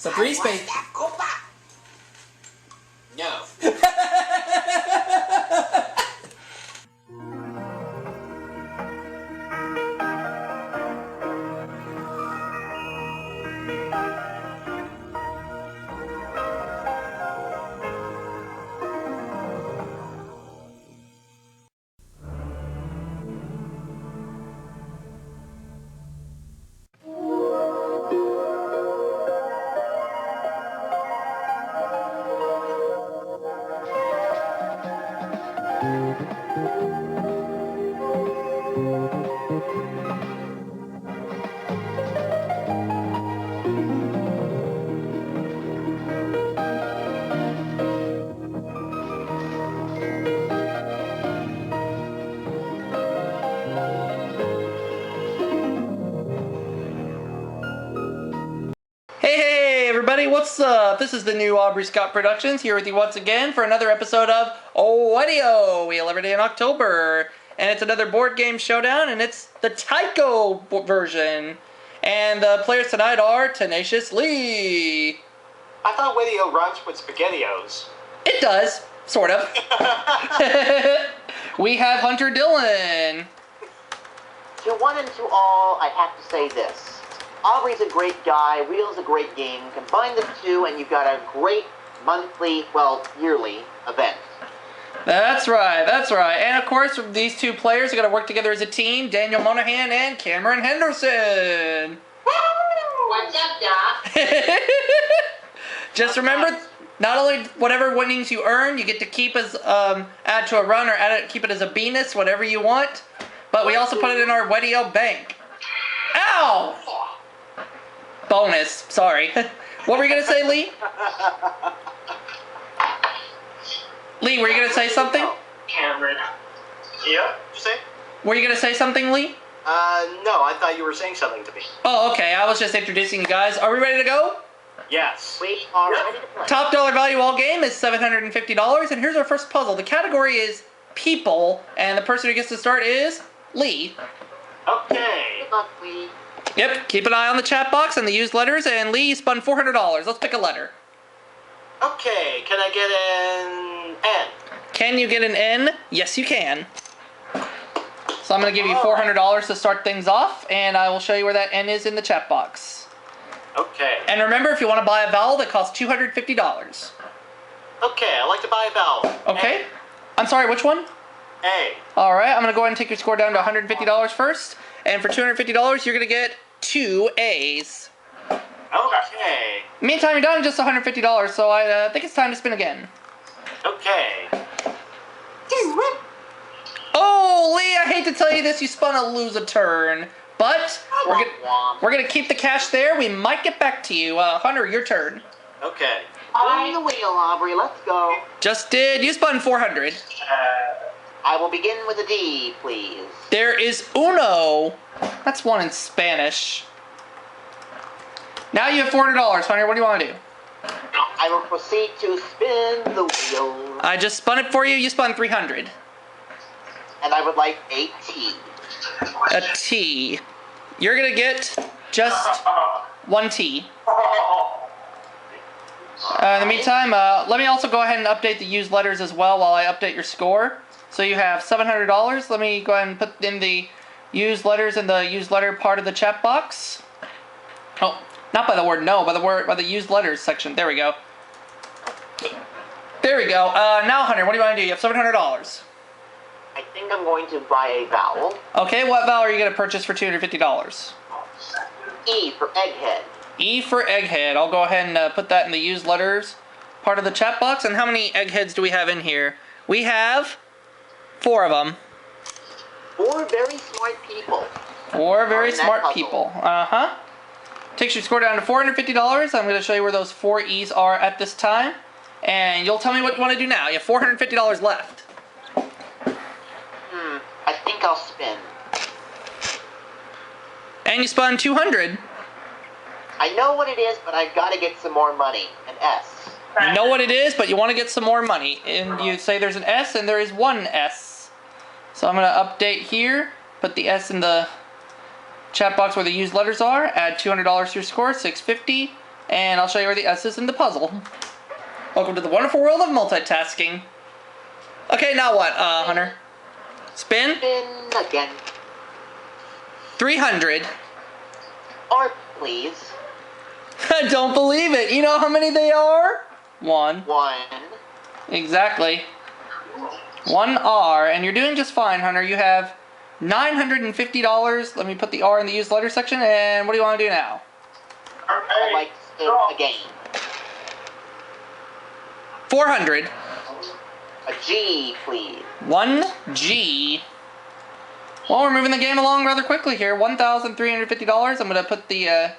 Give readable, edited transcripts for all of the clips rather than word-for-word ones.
So 3 space. No. Hey everybody, what's up? This is the new Aubrey Scott Productions here with you once again for another episode of WEDIO. We every day in October, and it's another board game showdown, and it's the Tyco version. And the players tonight are Tenacious Lee. I thought WEDIO rhymes with SpaghettiOs. It does, sort of. We have Hunter Dillon. To one and to all, I have to say this. Aubrey's a great guy, Wheel's a great game. Combine the two and you've got a great monthly, well, yearly event. That's right, that's right. And of course, these two players are going to work together as a team, Daniel Monahan and Cameron Henderson. What's up, Doc? Just remember, not only whatever winnings you earn, you get to keep as, add to a run or keep it as a bonus, whatever you want. But we also put it in our WEDIO bank. Ow! Bonus, sorry. What were you going to say, Lee? Lee, were you going to say something? Cameron. Yeah? What'd you say? Were you going to say something, Lee? No, I thought you were saying something to me. Oh, okay. I was just introducing you guys. Are we ready to go? Yes. We are ready to play. Top dollar value all game is $750, and here's our first puzzle. The category is people, and the person who gets to start is Lee. Okay. Good luck, Lee. Yep, keep an eye on the chat box and the used letters, and Lee, you spun $400. Let's pick a letter. Okay, can I get an N? Can you get an N? Yes, you can. So I'm going to give you $400 to start things off, and I will show you where that N is in the chat box. Okay. And remember, if you want to buy a vowel, that costs $250. Okay, I'd like to buy a vowel. Okay. I'm sorry, which one? A. All right, I'm going to go ahead and take your score down to $150 first. And for $250, you're going to get 2 A's. Okay. Meantime, you're down to just $150, so I think it's time to spin again. Okay. Oh, Lee, I hate to tell you this, you spun a lose a turn. But we're gonna keep the cash there. We might get back to you. Hunter, your turn. Okay. On the wheel, Aubrey. Let's go. Just did. You spun 400. I will begin with a D, please. There is uno. That's one in Spanish. Now you have $400, Hunter. What do you want to do? I will proceed to spin the wheel. I just spun it for you. You spun 300. And I would like a T. A T. You're gonna get just 1 T. In the meantime, let me also go ahead and update the used letters as well while I update your score. So you have $700. Let me go ahead and put in the used letters in the used letter part of the chat box. Oh, not by the word no, by the used letters section. There we go. There we go. Now, Hunter, what do you want to do? You have $700. I think I'm going to buy a vowel. Okay, what vowel are you going to purchase for $250? E for egghead. E for egghead. I'll go ahead and put that in the used letters part of the chat box. And how many eggheads do we have in here? We have 4 of them. 4 very smart people. 4 very in that smart puzzle. people. Uh-huh. Takes your score down to $450. I'm going to show you where those 4 E's are at this time. And you'll tell me what you want to do now. You have $450 left. I think I'll spin. And you spun 200. I know what it is, but I've got to get some more money. An S. You know what it is, but you want to get some more money. And you say there's an S, and there is 1 S. So I'm going to update here. Put the S in the chat box where the used letters are. Add $200 to your score, $650. And I'll show you where the S is in the puzzle. Welcome to the wonderful world of multitasking. Okay, now what, Hunter? Spin? Spin again. 300. Or please. I don't believe it. You know how many they are? 1. 1. Exactly. 1 R, and you're doing just fine, Hunter. You have $950. Let me put the R in the used letter section, and what do you want to do now? I'd like to spin again. 400. A G, please. 1 G. Well, we're moving the game along rather quickly here. $1,350. I'm going to put the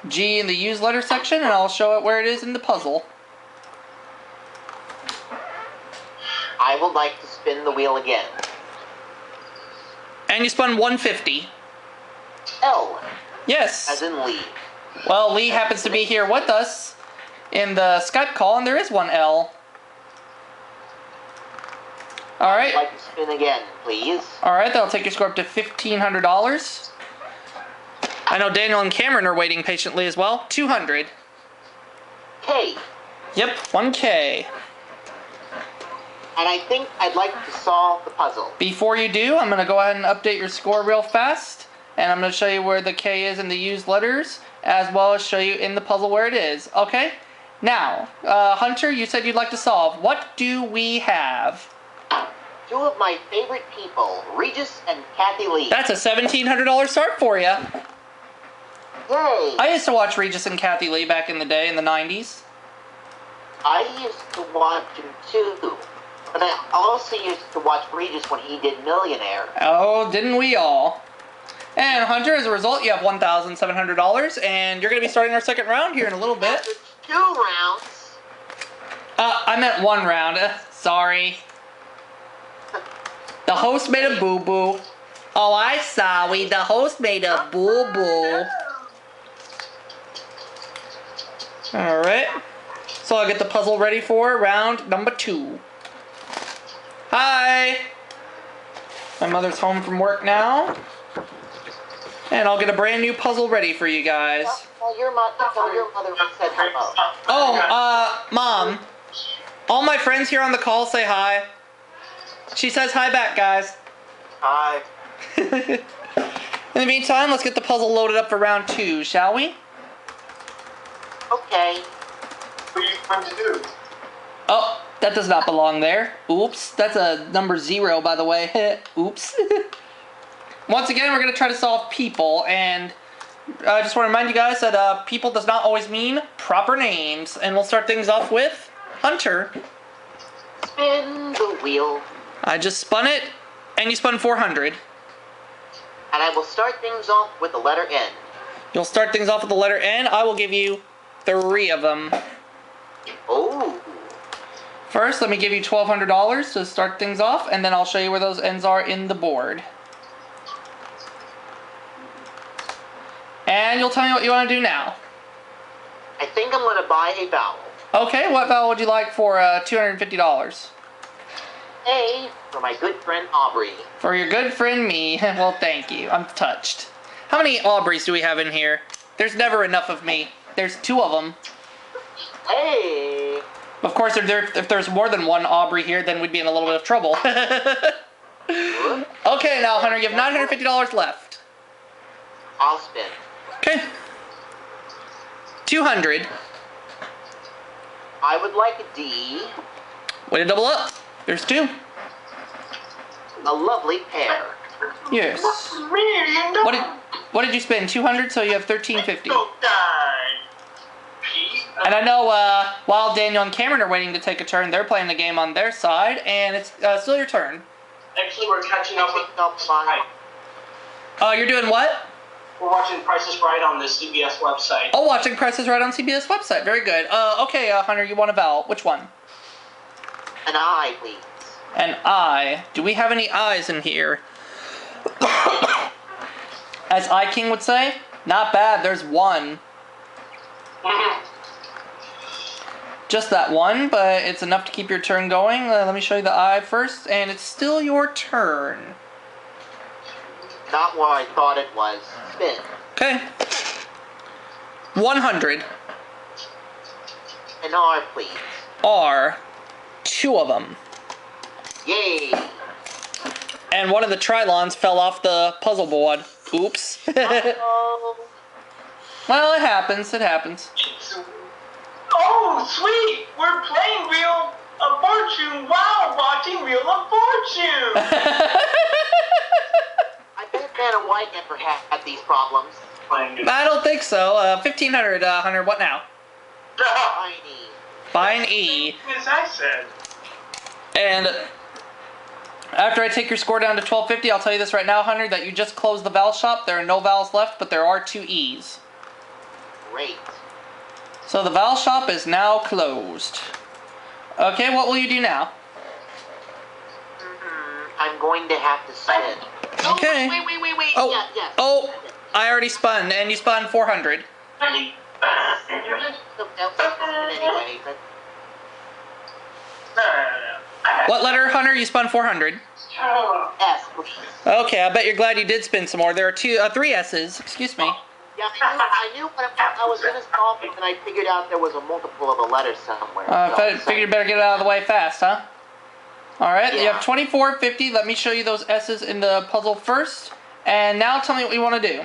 G in the used letter section, and I'll show it where it is in the puzzle. I would like to spin the wheel again. And you spun 150. L, Yes. as in Lee. Well, Lee happens to be here with us in the Skype call, and there is 1 L. All I'd right. like to spin again, please. All right, that'll take your score up to $1,500. I know Daniel and Cameron are waiting patiently as well. 200. K. Yep, 1K. And I think I'd like to solve the puzzle. Before you do, I'm going to go ahead and update your score real fast. And I'm going to show you where the K is in the used letters, as well as show you in the puzzle where it is. Okay? Now, Hunter, you said you'd like to solve. What do we have? 2 of my favorite people, Regis and Kathy Lee. That's a $1,700 start for you. Yay! I used to watch Regis and Kathy Lee back in the day, in the 90s. I used to watch him too. But I also used to watch Regis when he did Millionaire. Oh, didn't we all? And Hunter, as a result, you have $1,700, and you're going to be starting our second round here in a little bit. After 2 rounds. I meant 1 round. Sorry. The host made a boo-boo. Oh, I sorry. The host made a boo-boo. Alright. So I'll get the puzzle ready for round number 2. Hi! My mother's home from work now. And I'll get a brand new puzzle ready for you guys. Well, your mother said hello. Oh, Mom. All my friends here on the call say hi. She says hi back, guys. Hi. In the meantime, let's get the puzzle loaded up for round 2, shall we? Okay. What are you trying to do? Oh, that does not belong there. Oops. That's a number 0, by the way. Oops. Once again, we're going to try to solve people, and I just want to remind you guys that people does not always mean proper names. And we'll start things off with Hunter. Spin the wheel. I just spun it, and you spun 400. And I will start things off with the letter N. You'll start things off with the letter N. I will give you 3 of them. Oh. First, let me give you $1,200 to start things off, and then I'll show you where those N's are in the board. And you'll tell me what you want to do now. I think I'm going to buy a vowel. Okay, what vowel would you like for $250? A for my good friend Aubrey. For your good friend me. Well, thank you. I'm touched. How many Aubreys do we have in here? There's never enough of me. There's 2 of them. Hey. Of course, if there's more than 1 Aubrey here, then we'd be in a little bit of trouble. Okay, now, Hunter, you have $950 left. I'll spin. Okay. 200. I would like a D. Way to double up. There's 2. A lovely pair. Yes. What did you spend? 200, so you have 1350. And I know while Daniel and Cameron are waiting to take a turn, they're playing the game on their side, and it's still your turn. Actually, we're catching up with You're doing what? We're watching Price is Right on the CBS website. Oh, watching Price is Right on CBS website. Very good. Okay, Hunter, you want a vowel. Which one? An I, please. An I. Do we have any I's in here? As I King would say, not bad. There's 1. Just that 1, but it's enough to keep your turn going. Let me show you the I first, and it's still your turn. Not what I thought it was. Spin. Okay. 100. An R, please. R. 2 of them. Yay! And one of the Trilons fell off the puzzle board. Oops. Oh, Well, it happens. It happens. Oh, sweet! We're playing Wheel of Fortune while watching Wheel of Fortune! I bet Vanna White never had these problems. I don't think so. 1500, Hunter. What now? Tiny. Buy an E. As I said. And after I take your score down to 1250, I'll tell you this right now, Hunter, that you just closed the vowel shop. There are no vowels left, but there are 2 E's. Great. So the vowel shop is now closed. Okay, what will you do now? I'm going to have to spin. Okay. Wait. Oh, Yeah, yes. oh, I already spun, and you spun 400. Anyway, but What letter, Hunter? You spun 400. S, please. Okay, I bet you're glad you did spin some more. There are 3 S's. Excuse me. Yeah, I knew what I was going to solve it, and I figured out there was a multiple of a letter somewhere. Figured you better get it out of the way fast, huh? Alright, you Yeah. have 2450. Let me show you those S's in the puzzle first. And now tell me what you want to do.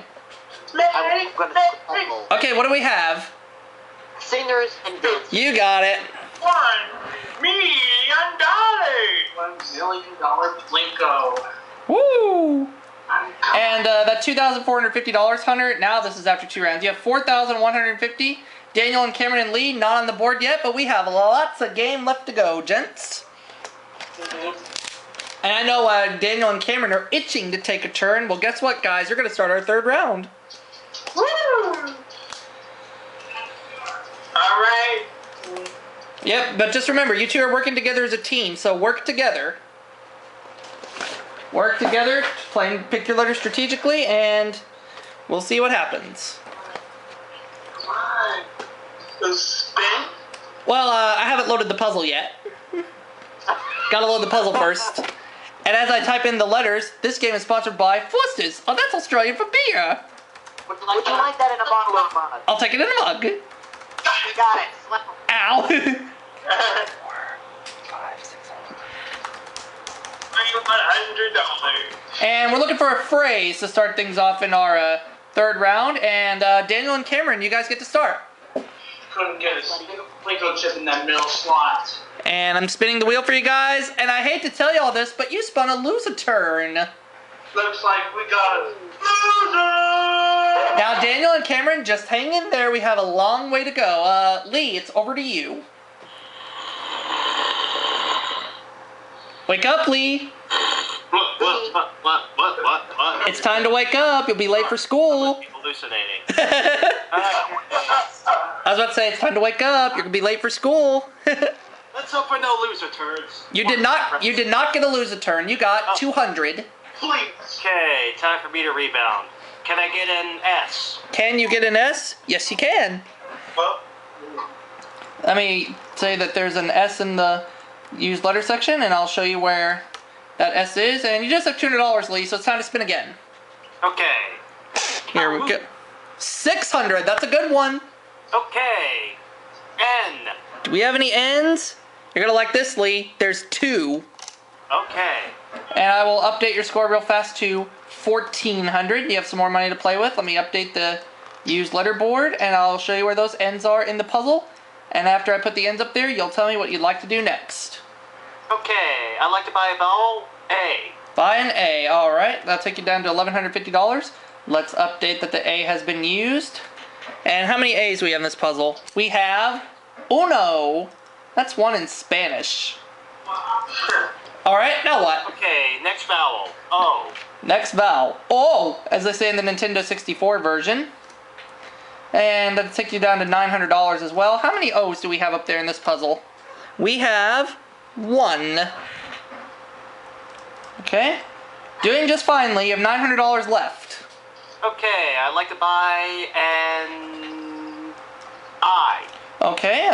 I'm going to puzzle. Okay, what do we have? Singers and dancers. You got it. Me and Dolly! $1 million Blinko. Woo! And that $2,450, Hunter. Now this is after 2 rounds. You have 4,150. Daniel and Cameron and Lee not on the board yet, but we have lots of game left to go, gents. And I know Daniel and Cameron are itching to take a turn. Well, guess what, guys? We're going to start our 3rd round. Woo! Alright. Yep, but just remember, you 2 are working together as a team, so work together. Work together, pick your letters strategically, and we'll see what happens. The spin? Well, I haven't loaded the puzzle yet. Gotta load the puzzle first. And as I type in the letters, this game is sponsored by Foster's. Oh, that's Australian for beer. Would you like that in a bottle of mud? I'll take it in a mug. You got it. Slap 'em. Ow. 4, 5, 6, $100. And we're looking for a phrase to start things off in our 3rd round. And Daniel and Cameron, you guys get to start. Couldn't get a Blinko chip in that middle slot. And I'm spinning the wheel for you guys. And I hate to tell you all this, but you spun a loser turn. Looks like we got a loser! Now, Daniel and Cameron, just hang in there. We have a long way to go. Lee, it's over to you. Wake up, Lee. What? It's time to wake up. You'll be late for school. Hallucinating. I was about to say, it's time to wake up. You're going to be late for school. Let's hope for no loser turds. You did not get a loser turn. You got 200. Please. Okay, time for me to rebound. Can I get an S? Can you get an S? Yes, you can. Well, Let me say that there's an S in the used letter section, and I'll show you where that S is. And you just have $200, Lee, so it's time to spin again. Okay. Here we go. 600. That's a good one. Okay. N. Do we have any N's? You're going to like this, Lee. There's 2. Okay. And I will update your score real fast to 1,400. You have some more money to play with. Let me update the used letter board, and I'll show you where those N's are in the puzzle. And after I put the N's up there, you'll tell me what you'd like to do next. Okay, I'd like to buy a vowel A. Buy an A. All right, that'll take you down to $1,150. Let's update that the A has been used. And how many A's do we have in this puzzle? We have uno. That's 1 in Spanish. All right, now what? Okay, next vowel. O. Next vowel. O, as they say in the Nintendo 64 version. And that'll take you down to $900 as well. How many O's do we have up there in this puzzle? We have 1. Okay. Doing just fine, Lee. You have $900 left. Okay, I'd like to buy an I. Okay,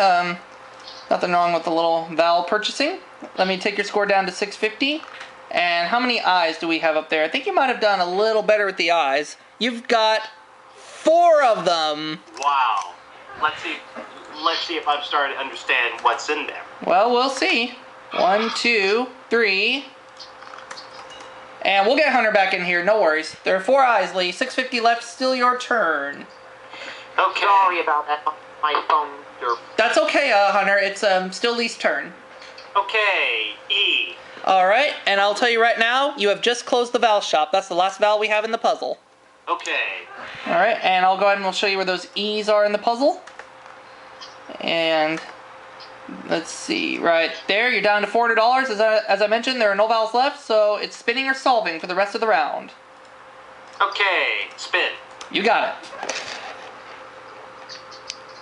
nothing wrong with the little vowel purchasing. Let me take your score down to 650. And how many I's do we have up there? I think you might have done a little better with the I's. You've got 4 of them. Wow. Let's see. Let's see if I'm starting to understand what's in there. Well, we'll see. 1, 2, 3. And we'll get Hunter back in here, no worries. There are 4 eyes, Lee. 650 left, still your turn. Okay. Sorry about that. My phone. That's okay, Hunter. It's still Lee's turn. Okay. E. Alright, and I'll tell you right now, you have just closed the vowel shop. That's the last vowel we have in the puzzle. Okay. Alright, and I'll go ahead and we'll show you where those E's are in the puzzle. And let's see, right there, you're down to $400. As I mentioned, there are no vowels left, so it's spinning or solving for the rest of the round. Okay. Spin. You got it.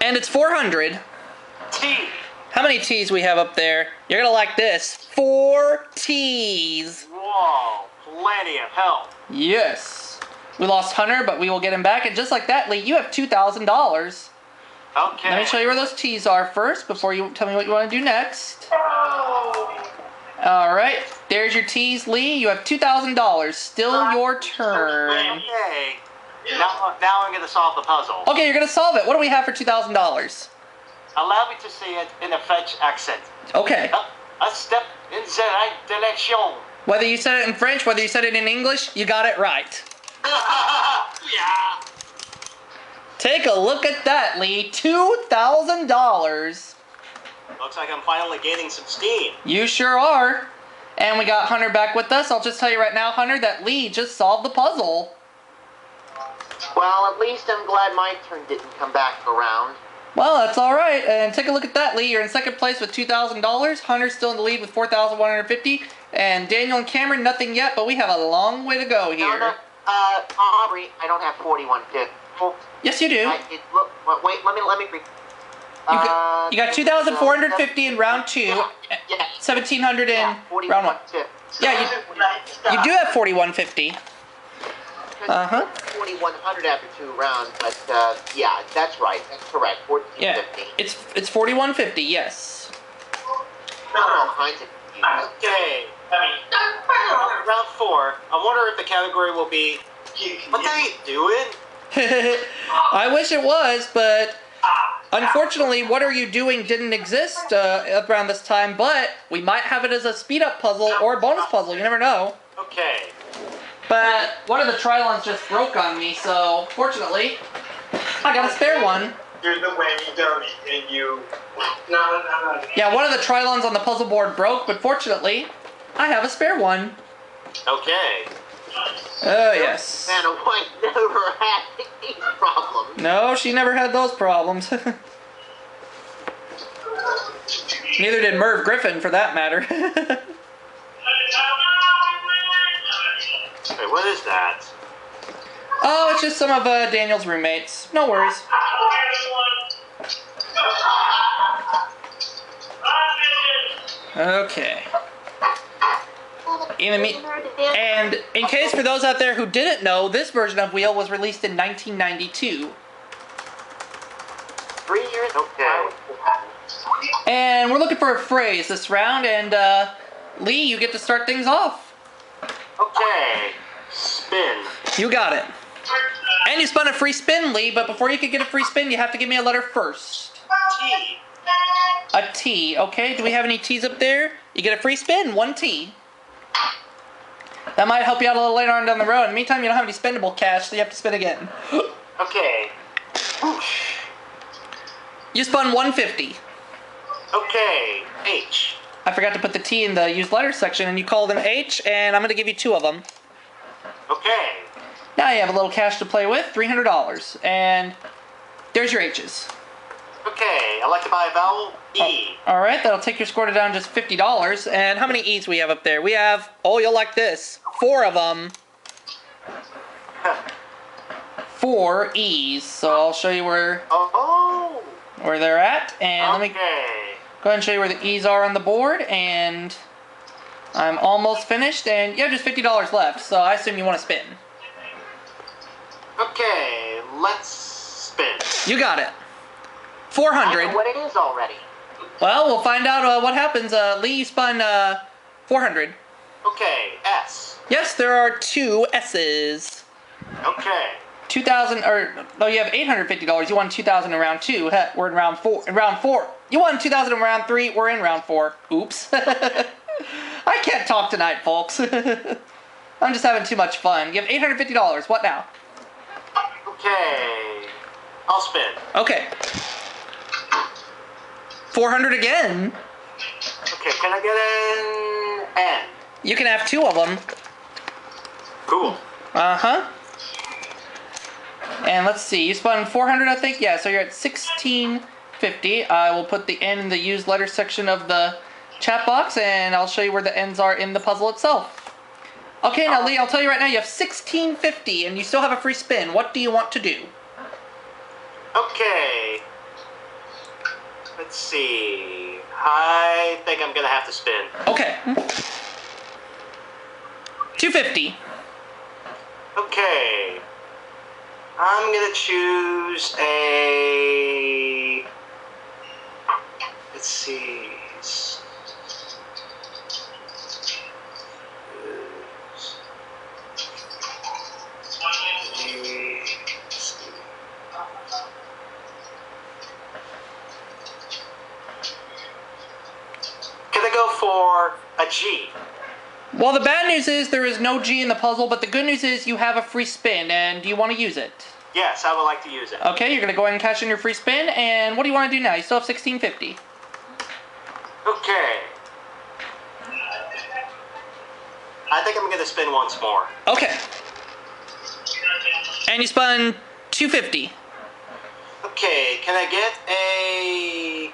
And it's 400. T. How many T's we have up there? You're gonna like this. 4 T's. Whoa. Plenty of help. Yes. We lost Hunter, but we will get him back. And just like that, Lee, you have $2,000. Okay. Let me show you where those T's are first before you tell me what you want to do next. Alright, there's your T's, Lee. You have $2,000. Still your turn. Okay. Now I'm going to solve the puzzle. Okay, you're going to solve it. What do we have for $2,000? Allow me to say it in a French accent. Okay. A step in the right direction. Whether you said it in French, whether you said it in English, you got it right. Yeah. Take a look at that, Lee. $2,000. Looks like I'm finally gaining some steam. You sure are. And we got Hunter back with us. I'll just tell you right now, Hunter, that Lee just solved the puzzle. Well, at least I'm glad my turn didn't come back around. Well, that's all right. And take a look at that, Lee. You're in second place with $2,000. Hunter's still in the lead with $4,150. And Daniel and Cameron, nothing yet, but we have a long way to go here. No, Aubrey, I don't have 4150. Yes, you do. Wait, let me read. You got 2,450 in round 2. Yeah. 1,700 in round 1. 4150. Yeah, you do have 4150. Uh-huh. 4,100 after 2 rounds, but yeah, that's right. That's correct. 1450. Yeah, it's 4150. Yes. All kinds of confused. Okay. Round 4. I wonder if the category will be, what are you doing? I wish it was, but unfortunately, What Are You Doing didn't exist around this time, but we might have it as a speed-up puzzle or a bonus puzzle. You never know. Okay. But one of the Trilons just broke on me, so fortunately, I got a spare one. You're the way you don't and you. No. Yeah, one of the Trilons on the puzzle board broke, but fortunately, I have a spare one. Okay. Oh, yes. Man, a wife never had these problems. No, she never had those problems. Neither did Merv Griffin, for that matter. Okay, what is that? Oh, it's just some of Daniel's roommates. No worries. Okay. And in case for those out there who didn't know, this version of Wheel was released in 1992. 3 years? Okay. And we're looking for a phrase this round, and Lee, you get to start things off. Okay. Spin. You got it. And you spun a free spin, Lee, but before you can get a free spin, you have to give me a letter first. T. A T, okay. Do we have any T's up there? You get a free spin, 1 T. That might help you out a little later on down the road. In the meantime, you don't have any spendable cash, so you have to spin again. Okay. You spun 150. Okay. H. I forgot to put the T in the used letters section, and you called an H, and I'm going to give you 2 of them. Okay. Now you have a little cash to play with, $300. And there's your H's. Okay. I'd like to buy a vowel. E. Alright, that'll take your score to down just $50. And how many E's we have up there? We have, oh, you'll like this, 4 of them. 4 E's. So I'll show you where they're at. And let me go ahead and show you where the E's are on the board. And I'm almost finished. And you have just $50 left. So I assume you want to spin. Okay. Let's spin. You got it. I 400. know what it is already. Well, we'll find out what happens. Lee, you spun 400. Okay. S. Yes, there are 2 S's. Okay. 2,000, or no, you have $850. You won 2,000 in round 2. We're in round 4. In round 4, you won 2,000 in round 3. We're in round 4. Oops. I can't talk tonight, folks. I'm just having too much fun. You have $850. What now? Okay. I'll spin. Okay. 400 again. Okay, can I get an N? You can have 2 of them. Cool. Uh-huh. And let's see, you spun 400, I think? Yeah, so you're at 1650. I will put the N in the used letter section of the chat box, and I'll show you where the N's are in the puzzle itself. Okay, now Lee, I'll tell you right now, you have 1650, and you still have a free spin. What do you want to do? Okay. Let's see. I think I'm gonna have to spin. Okay. 250. Okay. I'm gonna choose a... Let's see. Can I go for a G? Well, the bad news is there is no G in the puzzle, but the good news is you have a free spin, and do you want to use it? Yes, I would like to use it. Okay, you're going to go ahead and cash in your free spin, and what do you want to do now? You still have 1650. Okay. I think I'm going to spin once more. Okay. And you spun 250. Okay, can I get a...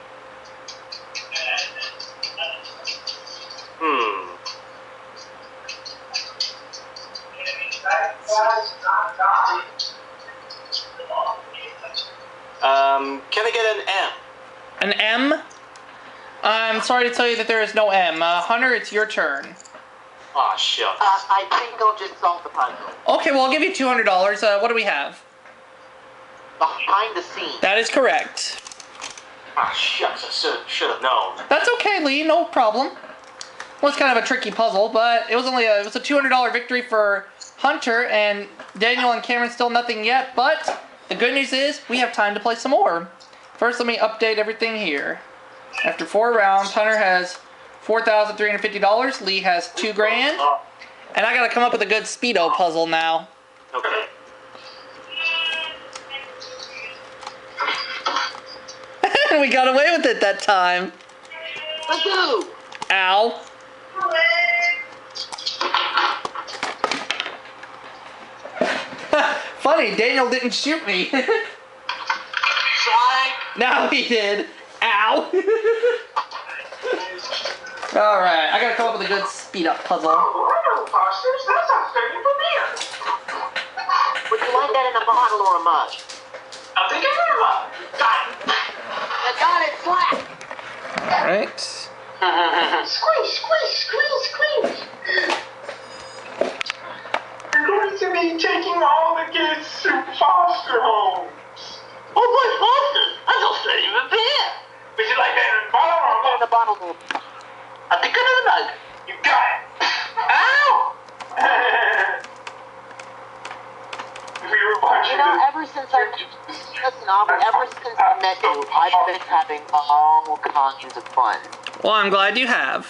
Can I get an M? An M? I'm sorry to tell you that there is no M. Hunter, it's your turn. Aw, shucks. I think I'll just solve the puzzle. Okay, well, I'll give you $200. What do we have? Behind the scenes. That is correct. Ah, shucks, I should have known. That's okay, Lee, no problem. Well, it's kind of a tricky puzzle, but it was only a $200 victory for Hunter, and Daniel and Cameron still nothing yet, but the good news is we have time to play some more. First, let me update everything here. After 4 rounds, Hunter has $4,350, Lee has $2,000, and I gotta come up with a good Speedo puzzle now. Okay. We got away with it that time. Woohoo! Ow. Funny, Daniel didn't shoot me. Try. Now he did. Ow. Alright, I gotta come up with a good speed up puzzle. Oh, Foster's, that's a thing for beer. Would you like that in a bottle or a mug? I'll take it in a mug. Got it. I got it, slap! Alright. Squeeze, squeeze, squeeze, squeeze. We're going to be taking all the kids to foster homes. Oh, boy, Foster, I don't say even beer. Would you like that in a bottle or a mug? In a bottle. I'll take it in a mug. You got it. Ow! We were watching You know, this. ever since I met you, I've been having all kinds of fun. Well, I'm glad you have.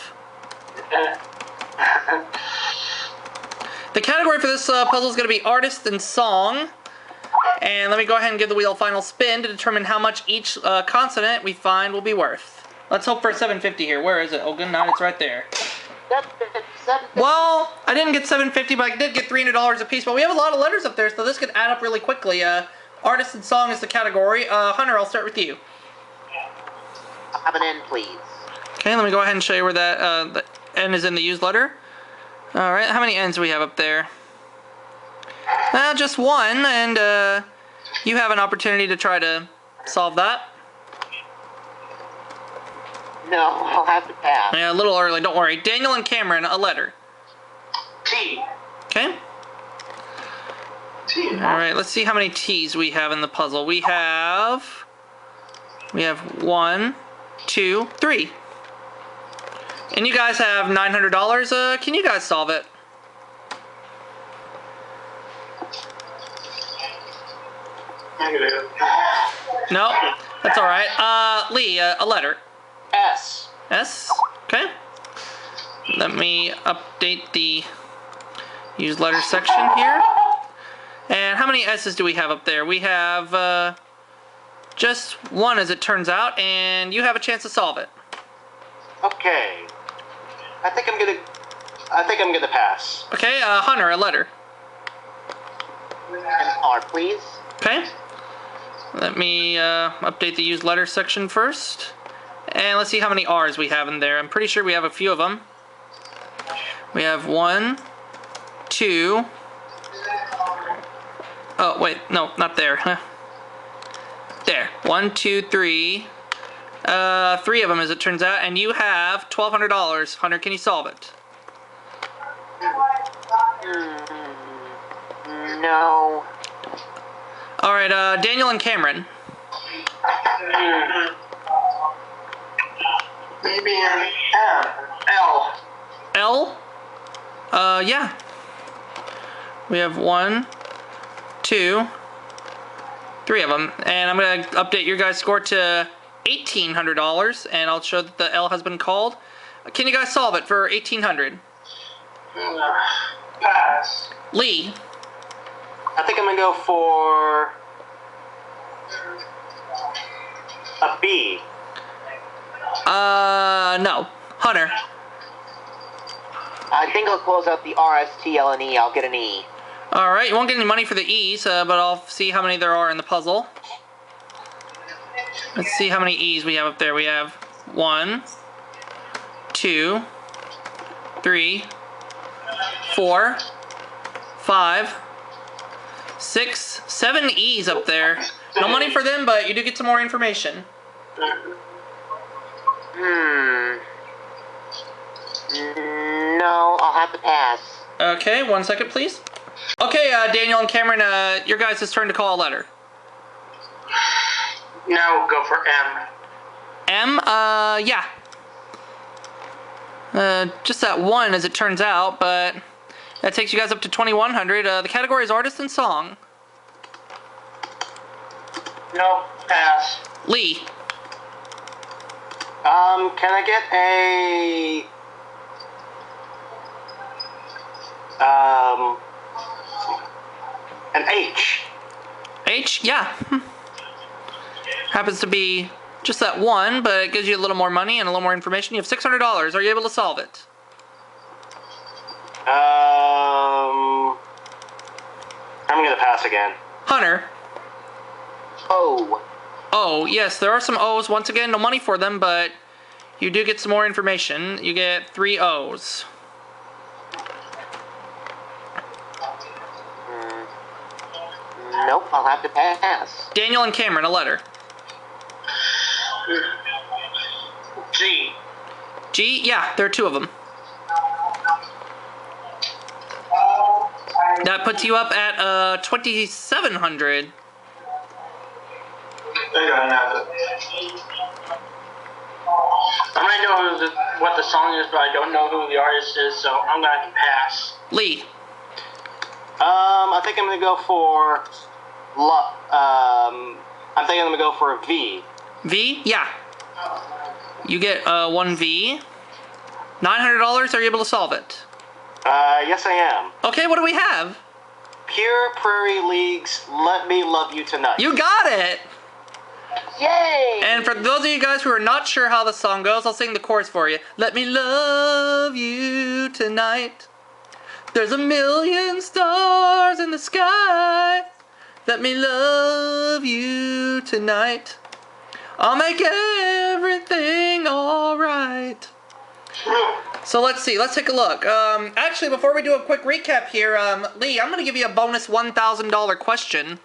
The category for this puzzle is going to be artist and song. And let me go ahead and give the wheel a final spin to determine how much each consonant we find will be worth. Let's hope for a 750 here. Where is it? Oh, good night, it's right there. Well, I didn't get 750, but I did get $300 a piece. But we have a lot of letters up there, so this could add up really quickly. Artist and song is the category. Hunter, I'll start with you. Have an N, please. Okay, let me go ahead and show you where that the N is in the used letter. All right, how many N's do we have up there? Well, just one, and you have an opportunity to try to solve that. No, I'll have to pass. Yeah, a little early, don't worry. Daniel and Cameron, a letter. T. Okay. T. All right, let's see how many T's we have in the puzzle. We have 1, 2, 3. And you guys have $900. Can you guys solve it? Negative. No, that's all right. Lee, a letter. S. S. Okay. Let me update the use letter section here. And how many S's do we have up there? We have just one, as it turns out, and you have a chance to solve it. Okay. I think I'm gonna pass. Okay, Hunter, a letter. An R, please. Okay. Let me update the use letter section first. And let's see how many R's we have in there. I'm pretty sure we have a few of them. We have 1, 2. Oh, wait, no, not there. There. 1, 2, 3. 3 of them, as it turns out, and you have $1,200. Hunter, can you solve it? No. All right, Daniel and Cameron. Maybe an M. L. L? Yeah. We have 1, 2, 3 of them, and I'm gonna update your guys' score to $1,800, and I'll show that the L has been called. Can you guys solve it for $1,800? Pass. Lee. I think I'm gonna go for a B. No. Hunter. I think I'll close out the R, S, T, L, and E. I'll get an E. All right, you won't get any money for the E's, but I'll see how many there are in the puzzle. Let's see how many E's we have up there. We have 1, 2, 3, 4, 5, 6, 7 E's up there. No money for them, but you do get some more information. No, I'll have to pass. Okay, 1 second, please. Okay, Daniel and Cameron, your guys' turn to call a letter. No, go for M. M, yeah. Just that one, as it turns out, but that takes you guys up to 2,100. The category is artist and song. No, pass. Lee. Can I get an H? H, yeah. Happens to be just that one, but it gives you a little more money and a little more information. You have $600. Are you able to solve it? I'm gonna pass again. Hunter. O. Oh, yes, there are some O's. Once again, no money for them, but you do get some more information. You get 3 O's. Nope, I'll have to pass. Daniel and Cameron, a letter. G. G, yeah, there are 2 of them. That puts you up at 2,700. They got nothing. I might know what the song is, but I don't know who the artist is, so I'm gonna have to pass. Lee. I think I'm gonna go for I'm thinking I'm gonna go for a V. V, yeah. You get 1 V. $900. Are you able to solve it? Yes I am. Okay, what do we have? Pure Prairie League's Let Me Love You Tonight. You got it! Yay! And for those of you guys who are not sure how the song goes, I'll sing the chorus for you. Let me love you tonight. There's a million stars in the sky. Let me love you tonight. I'll make everything alright. So let's see, let's take a look. Actually, before we do a quick recap here, Lee, I'm going to give you a bonus $1,000 question.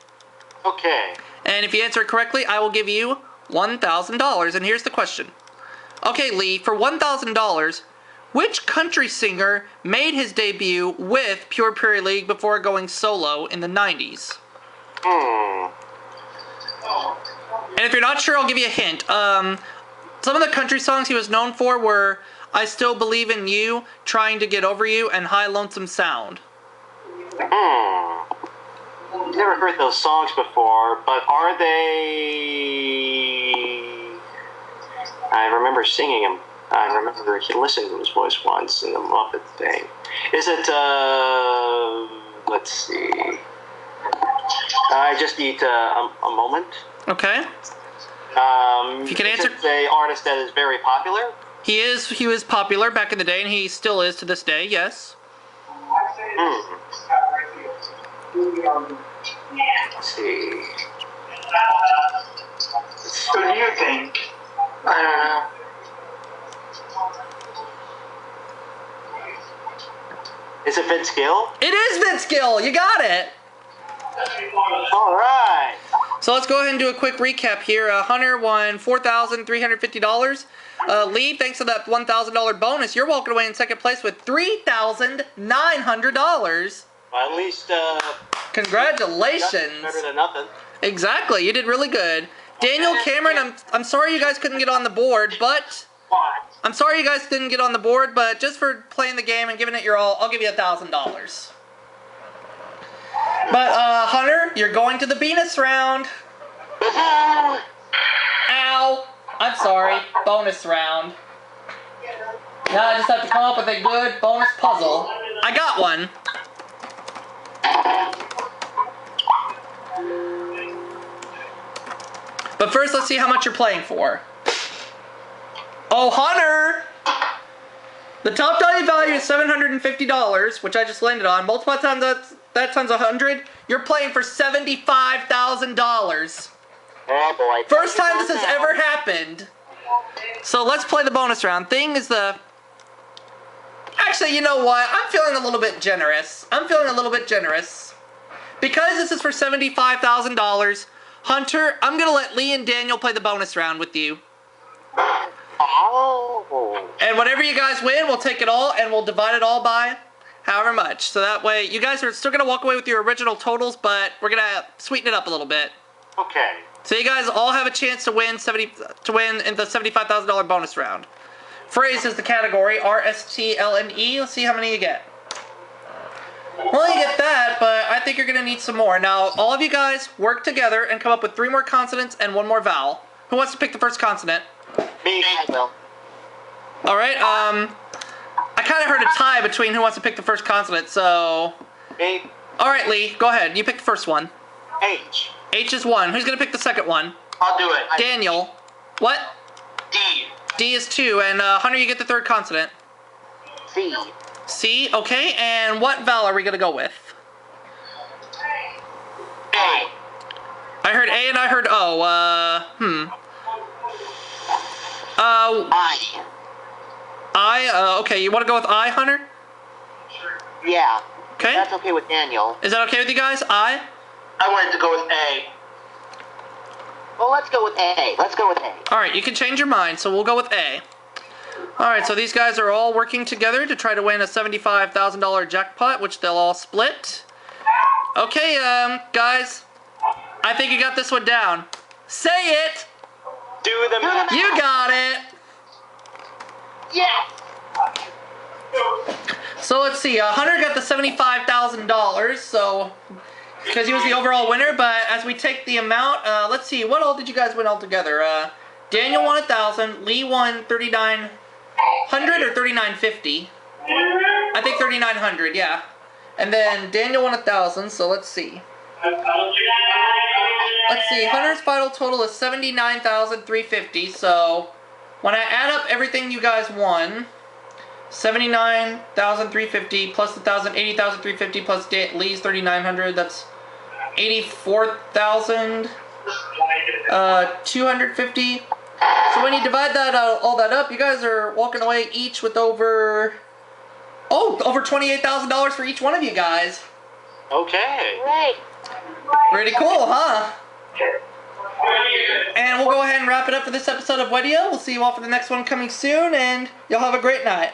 Okay. And if you answer it correctly, I will give you $1,000. And here's the question. Okay, Lee, for $1,000, which country singer made his debut with Pure Prairie League before going solo in the 90s? And if you're not sure, I'll give you a hint. Some of the country songs he was known for were I Still Believe in You, Trying to Get Over You, and High Lonesome Sound. Never heard those songs before, but are they... I remember singing them. I remember listening to his voice once in the Muppet thing. Is it, let's see. I just need a moment. Okay. If you can answer... Is it an artist that is very popular? He was popular back in the day, and he still is to this day, yes. Let's see. What do you think? I don't know. Is it Vince Gill? It is Vince Gill! You got it! Alright. So let's go ahead and do a quick recap here. Hunter won $4,350. Lee, thanks to that $1,000 bonus, you're walking away in second place with $3,900. Well, at least, Congratulations. better than nothing. Exactly, you did really good. Daniel, Cameron, I'm sorry you guys couldn't get on the board, but... What? I'm sorry you guys didn't get on the board, but just for playing the game and giving it your all, I'll give you $1,000. But, Hunter, you're going to the bonus round. Ow. I'm sorry. Bonus round. Now I just have to come up with a good bonus puzzle. I got one. But first, let's see how much you're playing for. Oh, Hunter! The top value is $750, which I just landed on. Multiply times that times 100, you're playing for $75,000. Oh boy. First time this has ever happened. So let's play the bonus round. Thing is the... Actually, you know what? I'm feeling a little bit generous. Because this is for $75,000, Hunter, I'm going to let Lee and Daniel play the bonus round with you. Oh. And whatever you guys win, we'll take it all and we'll divide it all by however much. So that way, you guys are still going to walk away with your original totals, but we're going to sweeten it up a little bit. Okay. So you guys all have a chance to win in the $75,000 bonus round. Phrase is the category, RSTLNE. Let's see how many you get. Well, you get that, but I think you're going to need some more. Now, all of you guys work together and come up with 3 more consonants and 1 more vowel. Who wants to pick the first consonant? Me. I will. All right, I kind of heard a tie between who wants to pick the first consonant, so... Me. All right, Lee, go ahead. You pick the first one. H. H is 1. Who's going to pick the second one? I'll do it. Daniel. What? D. D is 2, and Hunter, you get the third consonant. C. C, okay, and what vowel are we going to go with? A. I heard A and I heard O, I, okay, you want to go with I, Hunter? Yeah. Okay. That's okay with Daniel. Is that okay with you guys? I wanted to go with A. Well, let's go with A. Alright, you can change your mind, so we'll go with A. Alright, so these guys are all working together to try to win a $75,000 jackpot, which they'll all split. Okay, guys, I think you got this one down. Say it! Do the math. You got it! Yes! So let's see, Hunter got the $75,000, so... Because he was the overall winner, but as we take the amount, let's see, what all did you guys win altogether? Daniel won 1,000, Lee won 3,900 or 3,950? I think 3,900, yeah. And then Daniel won 1,000, so let's see. Let's see, Hunter's final total is 79,350, so when I add up everything you guys won, 79,350 plus the 80,350 plus Lee's 3,900, that's 84,250. So when you divide that all that up, you guys are walking away each with over $28,000 for each one of you guys. Okay. Great. Pretty cool, huh? And we'll go ahead and wrap it up for this episode of WEDIO. We'll see you all for the next one coming soon, and y'all have a great night.